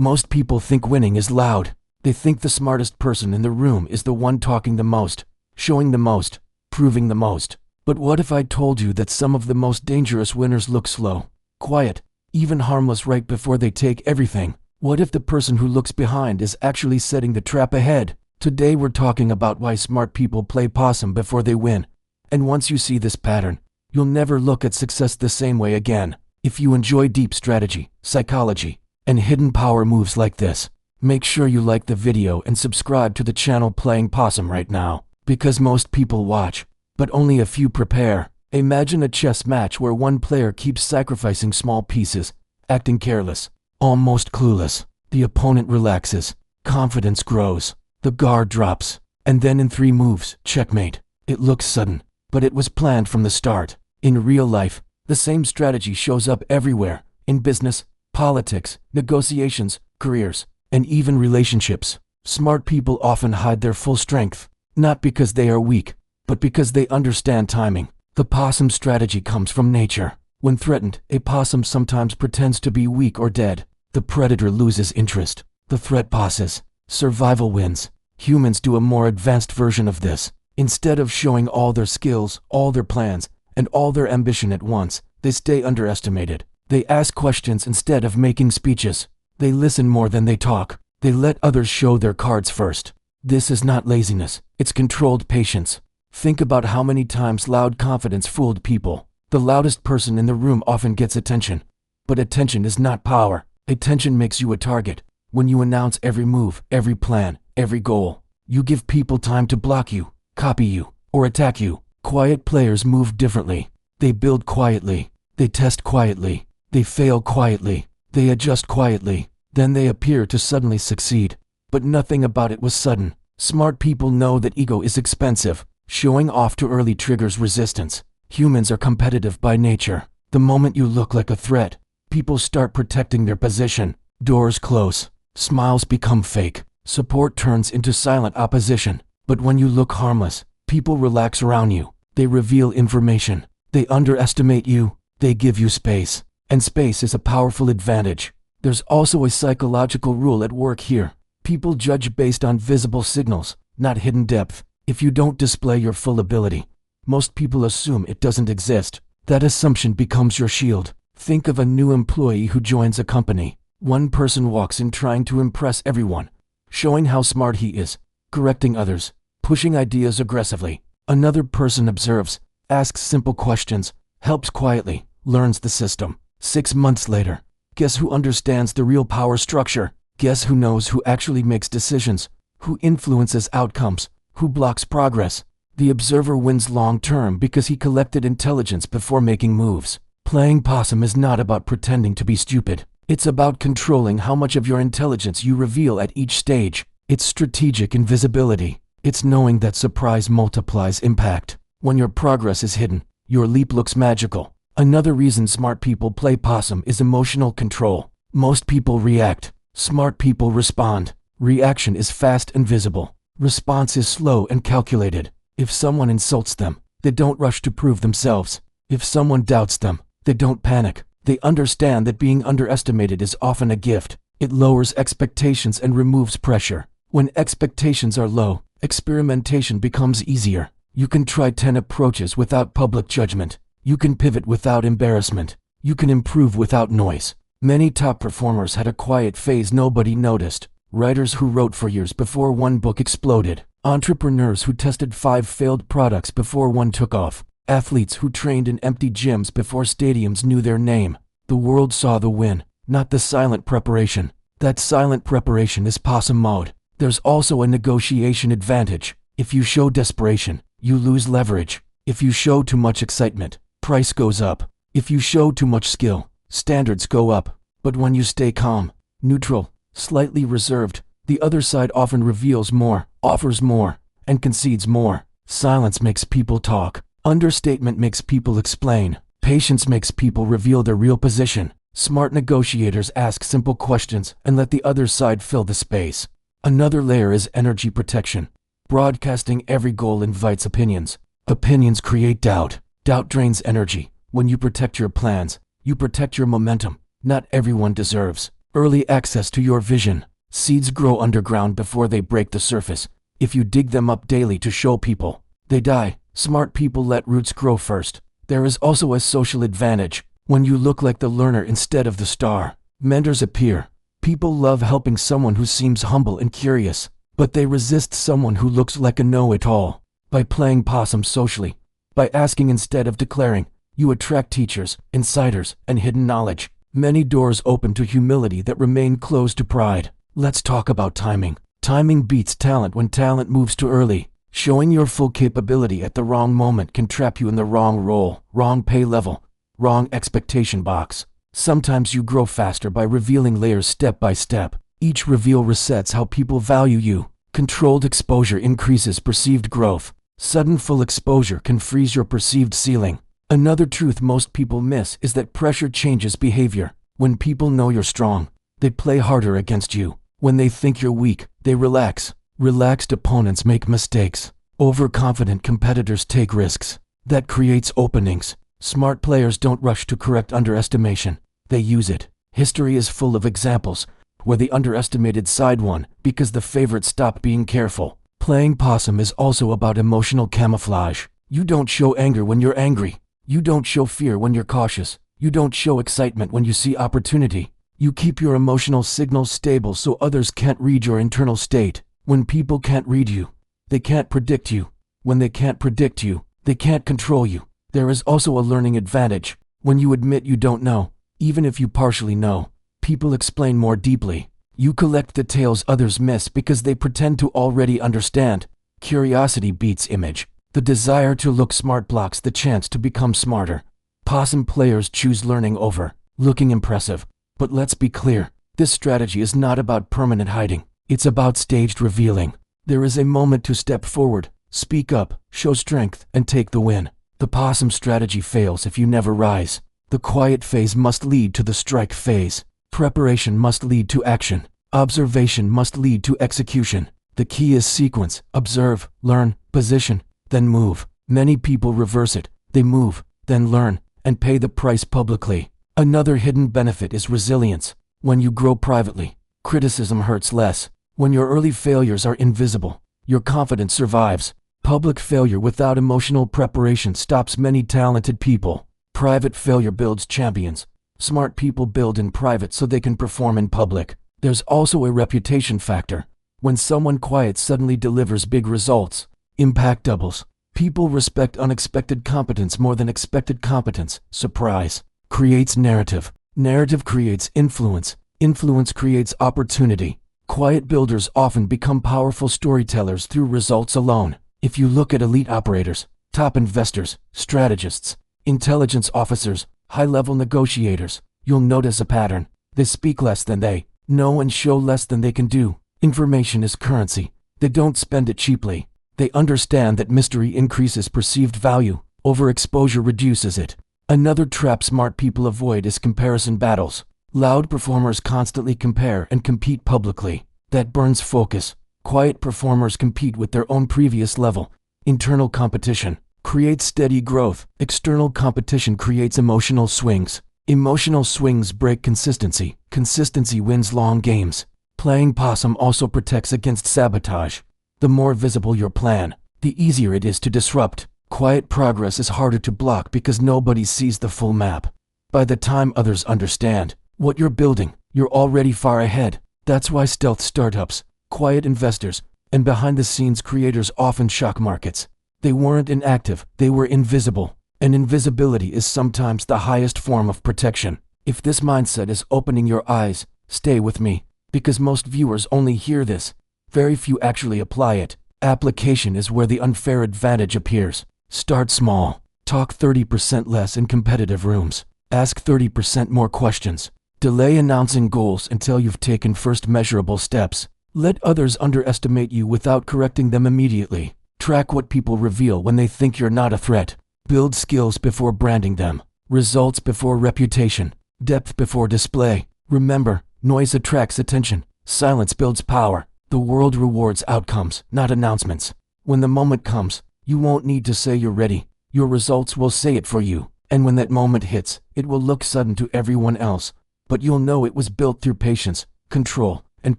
Most people think winning is loud. They think the smartest person in the room is the one talking the most, showing the most, proving the most. But what if I told you that some of the most dangerous winners look slow, quiet, even harmless right before they take everything? What if the person who looks behind is actually setting the trap ahead? Today we're talking about why smart people play possum before they win. And once you see this pattern, you'll never look at success the same way again. If you enjoy deep strategy, psychology, and hidden power moves like this, make sure you like the video and subscribe to the channel Playing Possum right now. Because most people watch, but only a few prepare. Imagine a chess match where one player keeps sacrificing small pieces, acting careless, almost clueless. The opponent relaxes, confidence grows, the guard drops, and then in 3 moves, checkmate. It looks sudden, but it was planned from the start. In real life, the same strategy shows up everywhere, in business, politics, negotiations, careers, and even relationships. Smart people often hide their full strength, not because they are weak, but because they understand timing. The possum strategy comes from nature. When threatened, a possum sometimes pretends to be weak or dead. The predator loses interest. The threat passes. Survival wins. Humans do a more advanced version of this. Instead of showing all their skills, all their plans, and all their ambition at once, they stay underestimated. They ask questions instead of making speeches. They listen more than they talk. They let others show their cards first. This is not laziness, it's controlled patience. Think about how many times loud confidence fooled people. The loudest person in the room often gets attention. But attention is not power. Attention makes you a target. When you announce every move, every plan, every goal, you give people time to block you, copy you, or attack you. Quiet players move differently. They build quietly. They test quietly. They fail quietly. They adjust quietly. Then they appear to suddenly succeed. But nothing about it was sudden. Smart people know that ego is expensive. Showing off too early triggers resistance. Humans are competitive by nature. The moment you look like a threat, people start protecting their position. Doors close. Smiles become fake. Support turns into silent opposition. But when you look harmless, people relax around you. They reveal information. They underestimate you. They give you space. And space is a powerful advantage. There's also a psychological rule at work here. People judge based on visible signals, not hidden depth. If you don't display your full ability, most people assume it doesn't exist. That assumption becomes your shield. Think of a new employee who joins a company. One person walks in trying to impress everyone, showing how smart he is, correcting others, pushing ideas aggressively. Another person observes, asks simple questions, helps quietly, learns the system. 6 months later, guess who understands the real power structure? Guess who knows who actually makes decisions, who influences outcomes, who blocks progress? The observer wins long term because he collected intelligence before making moves. Playing possum is not about pretending to be stupid. It's about controlling how much of your intelligence you reveal at each stage. It's strategic invisibility. It's knowing that surprise multiplies impact. When your progress is hidden, your leap looks magical. Another reason smart people play possum is emotional control. Most people react. Smart people respond. Reaction is fast and visible. Response is slow and calculated. If someone insults them, they don't rush to prove themselves. If someone doubts them, they don't panic. They understand that being underestimated is often a gift. It lowers expectations and removes pressure. When expectations are low, experimentation becomes easier. You can try 10 approaches without public judgment. You can pivot without embarrassment. You can improve without noise. Many top performers had a quiet phase nobody noticed. Writers who wrote for years before one book exploded. Entrepreneurs who tested 5 failed products before one took off. Athletes who trained in empty gyms before stadiums knew their name. The world saw the win, not the silent preparation. That silent preparation is possum mode. There's also a negotiation advantage. If you show desperation, you lose leverage. If you show too much excitement, price goes up. If you show too much skill, standards go up. But when you stay calm, neutral, slightly reserved, the other side often reveals more, offers more, and concedes more. Silence makes people talk. Understatement makes people explain. Patience makes people reveal their real position. Smart negotiators ask simple questions and let the other side fill the space. Another layer is energy protection. Broadcasting every goal invites opinions. Opinions create doubt. Doubt drains energy. When you protect your plans, you protect your momentum. Not everyone deserves Early access to your vision. Seeds grow underground before they break the surface. If you dig them up daily to show people, they die. Smart people let roots grow first. There is also a social advantage. When you look like the learner instead of the star, mentors appear. People love helping someone who seems humble and curious, but they resist someone who looks like a know-it-all. By playing possum socially, by asking instead of declaring, you attract teachers, insiders, and hidden knowledge. Many doors open to humility that remain closed to pride. Let's talk about timing. Timing beats talent when talent moves too early. Showing your full capability at the wrong moment can trap you in the wrong role, wrong pay level, wrong expectation box. Sometimes you grow faster by revealing layers step by step. Each reveal resets how people value you. Controlled exposure increases perceived growth. Sudden full exposure can freeze your perceived ceiling. Another truth most people miss is that pressure changes behavior. When people know you're strong, they play harder against you. When they think you're weak, they relax. Relaxed opponents make mistakes. Overconfident competitors take risks. That creates openings. Smart players don't rush to correct underestimation. They use it. History is full of examples where the underestimated side won because the favorite stopped being careful. Playing possum is also about emotional camouflage. You don't show anger when you're angry. You don't show fear when you're cautious. You don't show excitement when you see opportunity. You keep your emotional signals stable so others can't read your internal state. When people can't read you, they can't predict you. When they can't predict you, they can't control you. There is also a learning advantage. When you admit you don't know, even if you partially know, people explain more deeply. You collect details others miss because they pretend to already understand. Curiosity beats image. The desire to look smart blocks the chance to become smarter. Possum players choose learning over looking impressive. But let's be clear, this strategy is not about permanent hiding. It's about staged revealing. There is a moment to step forward, speak up, show strength, and take the win. The possum strategy fails if you never rise. The quiet phase must lead to the strike phase. Preparation must lead to action. Observation must lead to execution. The key is sequence. Observe, learn, position, then move. Many people reverse it. They move, then learn, and pay the price publicly. Another hidden benefit is resilience. When you grow privately, criticism hurts less. When your early failures are invisible, your confidence survives. Public failure without emotional preparation stops many talented people. Private failure builds champions. Smart people build in private so they can perform in public. There's also a reputation factor. When someone quiet suddenly delivers big results, impact doubles. People respect unexpected competence more than expected competence. Surprise creates narrative. Narrative creates influence. Influence creates opportunity. Quiet builders often become powerful storytellers through results alone. If you look at elite operators, top investors, strategists, intelligence officers, high-level negotiators, you'll notice a pattern. They speak less than they know and show less than they can do. Information is currency. They don't spend it cheaply. They understand that mystery increases perceived value. Overexposure reduces it. Another trap smart people avoid is comparison battles. Loud performers constantly compare and compete publicly. That burns focus. Quiet performers compete with their own previous level. Internal competition creates steady growth. External competition creates emotional swings. Emotional swings break consistency. Consistency wins long games. Playing possum also protects against sabotage. The more visible your plan, the easier it is to disrupt. Quiet progress is harder to block because nobody sees the full map. By the time others understand what you're building, you're already far ahead. That's why stealth startups, quiet investors, and behind-the-scenes creators often shock markets. They weren't inactive, they were invisible. And invisibility is sometimes the highest form of protection. If this mindset is opening your eyes, stay with me. Because most viewers only hear this. Very few actually apply it. Application is where the unfair advantage appears. Start small. Talk 30% less in competitive rooms. Ask 30% more questions. Delay announcing goals until you've taken first measurable steps. Let others underestimate you without correcting them immediately. Track what people reveal when they think you're not a threat. Build skills before branding them. Results before reputation. Depth before display. Remember, noise attracts attention. Silence builds power. The world rewards outcomes, not announcements. When the moment comes, you won't need to say you're ready. Your results will say it for you. And when that moment hits, it will look sudden to everyone else. but you'll know it was built through patience, control, and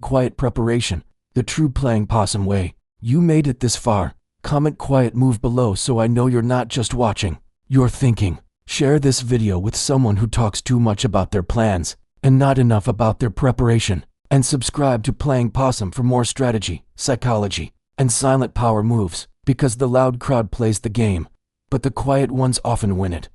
quiet preparation. The true Playing Possum way. You made it this far. Comment quiet move below so I know you're not just watching, you're thinking. Share this video with someone who talks too much about their plans and not enough about their preparation. And subscribe to Playing Possum for more strategy, psychology, and silent power moves, because the loud crowd plays the game, but the quiet ones often win it.